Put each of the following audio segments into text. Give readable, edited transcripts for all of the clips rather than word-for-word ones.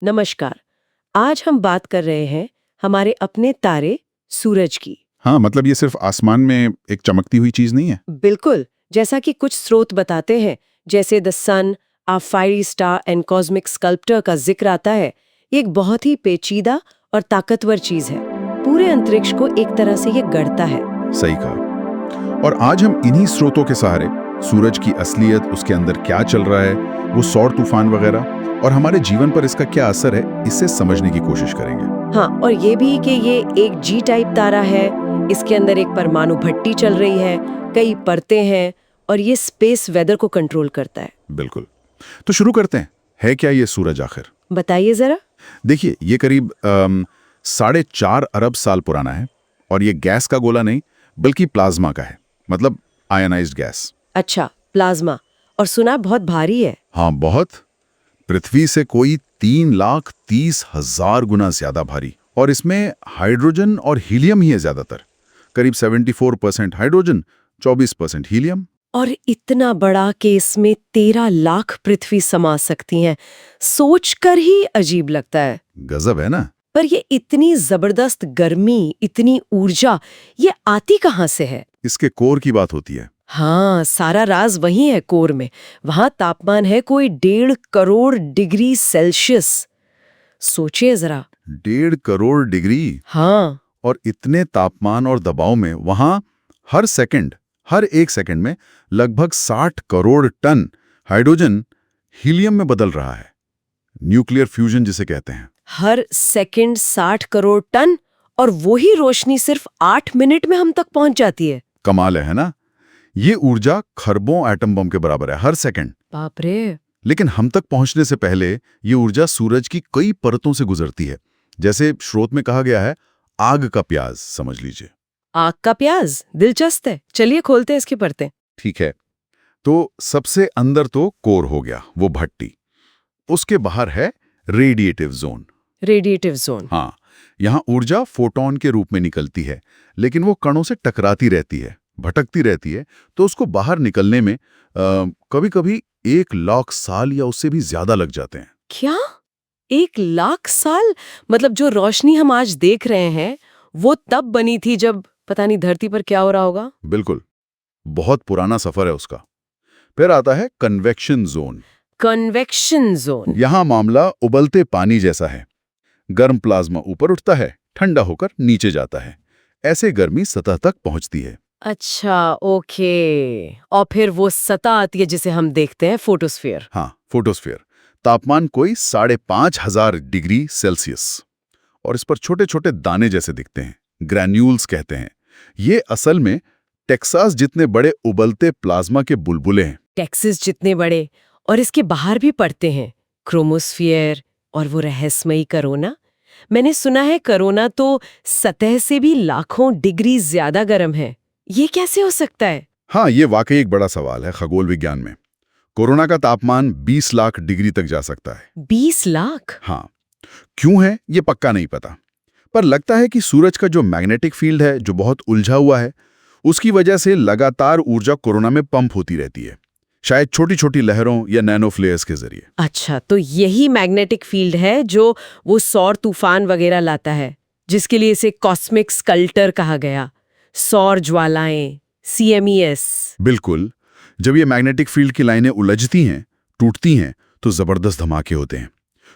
नमस्कार। आज हम बात कर रहे हैं हमारे अपने तारे सूरज की। हाँ, मतलब ये सिर्फ आसमान में एक चमकती हुई चीज नहीं है। बिल्कुल, जैसा कि कुछ स्रोत बताते हैं, जैसे the sun, a fiery star and cosmic sculptor का जिक्र आता है। ये एक बहुत ही पेचीदा और ताकतवर चीज है। पूरे अंतरिक्ष को एक तरह से ये गढ़ता है। सही कहा। और आज हम इन्हीं स्रोतों के सहारे सूरज की असलियत, उसके अंदर क्या चल रहा है, वो सौर तूफान वगैरह, और हमारे जीवन पर इसका क्या असर है, इसे समझने की कोशिश करेंगे। हाँ, और ये भी कि ये एक जी टाइप तारा है। इसके अंदर एक परमाणु भट्टी चल रही है, कई परतें हैं, और ये स्पेस वेदर को कंट्रोल करता है। बिल्कुल। तो शुरू करते हैं। है क्या ये सूरज आखिर? बताइए जरा। देखिए, ये करीब 4.5 अरब साल पुराना है, और ये गैस का गोला नहीं बल्कि प्लाज्मा का है, मतलब आयनाइज्ड गैस। अच्छा, प्लाज्मा। और सुना बहुत भारी है। हाँ, बहुत। पृथ्वी से कोई 3,30,000 गुना ज्यादा भारी। और इसमें हाइड्रोजन और हीलियम ही है ज्यादातर। करीब 74% हाइड्रोजन, 24% हीलियम। और इतना बड़ा कि इसमें 13 लाख पृथ्वी समा सकती हैं। सोचकर ही अजीब लगता है। गजब है ना। पर ये इतनी जबरदस्त गर्मी, इतनी ऊर्जा, ये आती कहाँ से है? इसके कोर की बात होती है। हाँ, सारा राज वही है कोर में। वहां तापमान है कोई 1.5 करोड़ डिग्री सेल्सियस। सोचिए जरा। 1.5 करोड़ डिग्री। हाँ। और इतने तापमान और दबाव में वहां हर एक सेकंड में लगभग 60 करोड़ टन हाइड्रोजन हीलियम में बदल रहा है। न्यूक्लियर फ्यूजन जिसे कहते हैं। हर सेकंड 60 करोड़ टन, और वही रोशनी सिर्फ 8 मिनट में हम तक पहुंच जाती है। कमाल है ना। ये ऊर्जा खरबों एटम बम के बराबर है हर सेकंड। बाप रे। लेकिन हम तक पहुंचने से पहले ये ऊर्जा सूरज की कई परतों से गुजरती है। जैसे स्रोत में कहा गया है, आग का प्याज समझ लीजिए। आग का प्याज? दिलचस्प है, चलिए खोलते हैं इसकी परतें। ठीक है। तो सबसे अंदर तो कोर हो गया, वो भट्टी। उसके बाहर है रेडिएटिव जोन। Radiative zone. हाँ, यहाँ ऊर्जा फोटोन के रूप में निकलती है, लेकिन वो कणों से टकराती रहती है, भटकती रहती है। तो उसको बाहर निकलने में कभी-कभी 1 लाख साल या उससे भी ज्यादा लग जाते हैं। क्या? 1 लाख साल? मतलब जो रोशनी हम आज देख रहे हैं वो तब बनी थी जब पता नहीं धरती पर क्या हो रहा होगा। बिल्कुल, बहुत पुराना सफर है उसका। फिर आता है कन्वेक्शन जोन। Convection zone. यहाँ मामला उबलते पानी जैसा है। गर्म प्लाज्मा ऊपर उठता है, ठंडा होकर नीचे जाता है। ऐसे गर्मी सतह तक पहुंचती है। अच्छा, ओके। और फिर वो सतह आती है जिसे हम देखते हैं, फोटोस्फीयर। हाँ, फोटोस्फीयर। तापमान कोई 5,500 डिग्री सेल्सियस। और इस पर छोटे छोटे दाने जैसे दिखते हैं, ग्रैन्यूल्स कहते हैं। ये असल में टेक्सास जितने बड़े उबलते प्लाज्मा के बुलबुले हैं। टेक्सास जितने बड़े। और इसके बाहर भी पड़ते हैं क्रोमोस्फीयर और वो रहस्यमयी कोरोना। मैंने सुना है कोरोना तो सतह से भी लाखों डिग्री ज्यादा गर्म है। ये कैसे हो सकता है? हाँ, ये वाकई एक बड़ा सवाल है खगोल विज्ञान में। कोरोना का तापमान 20 लाख डिग्री तक जा सकता है। 20 लाख? हाँ, क्यों है ये पक्का नहीं पता, पर लगता है कि सूरज का जो मैग्नेटिक फील्ड है, जो बहुत उलझा हुआ है, उसकी वजह से लगातार ऊर्जा कोरोना में पंप होती रहती है, शायद छोटी छोटी लहरों या नैनो फ्लेयर्स के जरिए। अच्छा, तो यही मैग्नेटिक फील्ड है जो वो सौर तूफान वगैरह लाता है, जिसके लिए इसे कॉस्मिक स्कल्प्टर कहा गया। सौर ज्वालाएं, CMES। बिल्कुल। जब ये मैग्नेटिक फील्ड की लाइनें उलझती हैं, टूटती हैं, तो जबरदस्त धमाके होते हैं।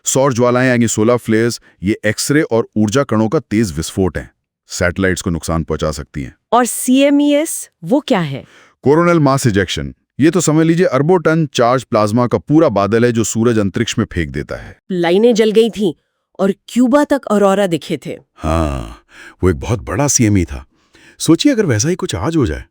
सौर ज्वालाएं यानी सोलर फ्लेयर्स, ये एक्सरे और ऊर्जा कणों का तेज विस्फोट है। सैटेलाइट्स को नुकसान पहुंचा सकती हैं। और CMES वो क्या है? Coronal mass ejection. ये तो समझ लीजिए अरबों टन चार्ज प्लाज्मा का पूरा बादल है जो सूरज अंतरिक्ष में फेंक देता है। लाइनें जल गई थीं और क्यूबा तक ऑरोरा दिखे थे। हाँ, वो एक बहुत बड़ा CME था। सोचिए अगर वैसा ही कुछ आज हो जाए,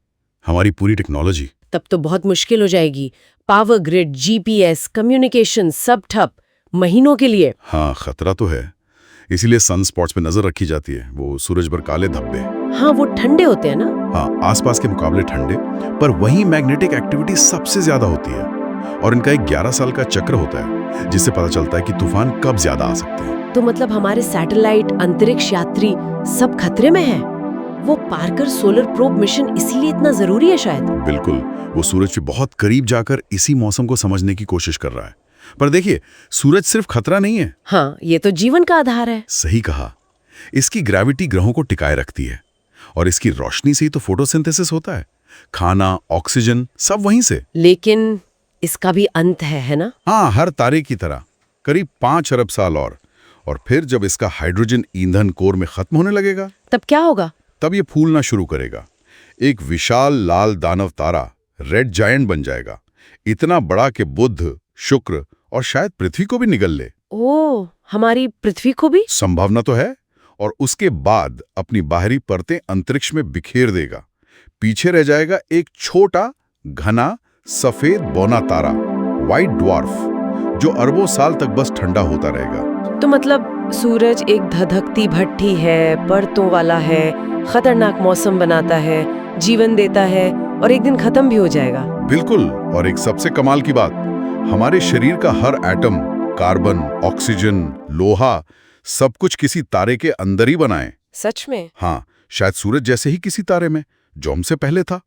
हमारी पूरी टेक्नोलॉजी। तब तो बहुत मुश्किल हो जाएगी। पावर ग्रिड, GPS, कम्युनिकेशन सब ठप, महीनों के लिए। हाँ, खतरा तो है। इसीलिए सन स्पॉट्स पे नजर रखी जाती है, वो सूरज पर काले धब्बे। हाँ, वो ठंडे होते हैं ना। हाँ, आसपास के मुकाबले ठंडे, पर वहीं मैग्नेटिक एक्टिविटी सबसे ज्यादा होती है। और इनका एक 11 साल का चक्र होता है, जिससे पता चलता है कि तूफान कब ज्यादा आ सकते हैं। तो मतलब हमारे सैटेलाइट, अंतरिक्ष यात्री सब खतरे में हैं। वो पार्कर सोलर प्रोब मिशन इसीलिए इतना जरूरी है शायद। बिल्कुल, वो सूरज के बहुत करीब जाकर इसी मौसम को समझने की कोशिश कर रहा है। पर देखिए, सूरज सिर्फ खतरा नहीं है। हाँ, ये तो जीवन का आधार है। सही कहा। इसकी ग्रेविटी ग्रहों को टिकाए रखती है और इसकी रोशनी से ही तो फोटोसिंथेसिस होता है। खाना, ऑक्सीजन सब वहीं से। लेकिन इसका भी अंत है ना? हाँ, हर तारे की तरह करीब 5 अरब साल और फिर जब इसका हाइड्रोजन ईंधन कोर में खत्म होने लगेगा, तब क्या होगा? तब ये फूलना शुरू करेगा। एक विशाल लाल दानव तारा, रेड जायंट बन जाएगा। इतना बड़ा कि बुध, शुक्र और शायद पृथ्वी को भी निगल ले। ओह, हमारी पृथ्वी को भी? संभावना तो है। और उसके बाद अपनी बाहरी परतें अंतरिक्ष में बिखेर देगा। पीछे रह जाएगा एक छोटा, घना, सफेद बौना तारा, व्हाइट ड्वार्फ, जो अरबों साल तक बस ठंडा होता रहेगा। तो मतलब सूरज एक धधकती भट्ठी है, परतों वाला है, खतरनाक मौसम बनाता है, जीवन देता है और एक दिन खत्म भी हो जाएगा। बिल्कुल। और एक सबसे कमाल की बात, हमारे शरीर का हर एटम, कार्बन, ऑक्सीजन, लोहा, सब कुछ किसी तारे के अंदर ही बना है। सच में? हाँ, शायद सूरज जैसे ही किसी तारे में, जो हमसे पहले था।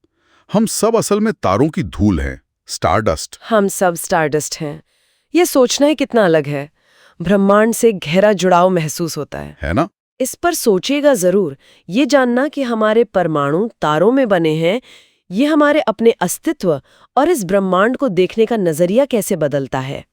हम सब असल में तारों की धूल हैं, स्टारडस्ट। हम सब स्टारडस्ट हैं। ये सोचना ही कितना अलग है। ब्रह्मांड से गहरा जुड़ाव महसूस होता है ना? इस पर सोचिएगा जरूर। ये जानना कि हमारे परमाणु तारों में बने हैं, ये हमारे अपने अस्तित्व और इस ब्रह्मांड को देखने का नजरिया कैसे बदलता है।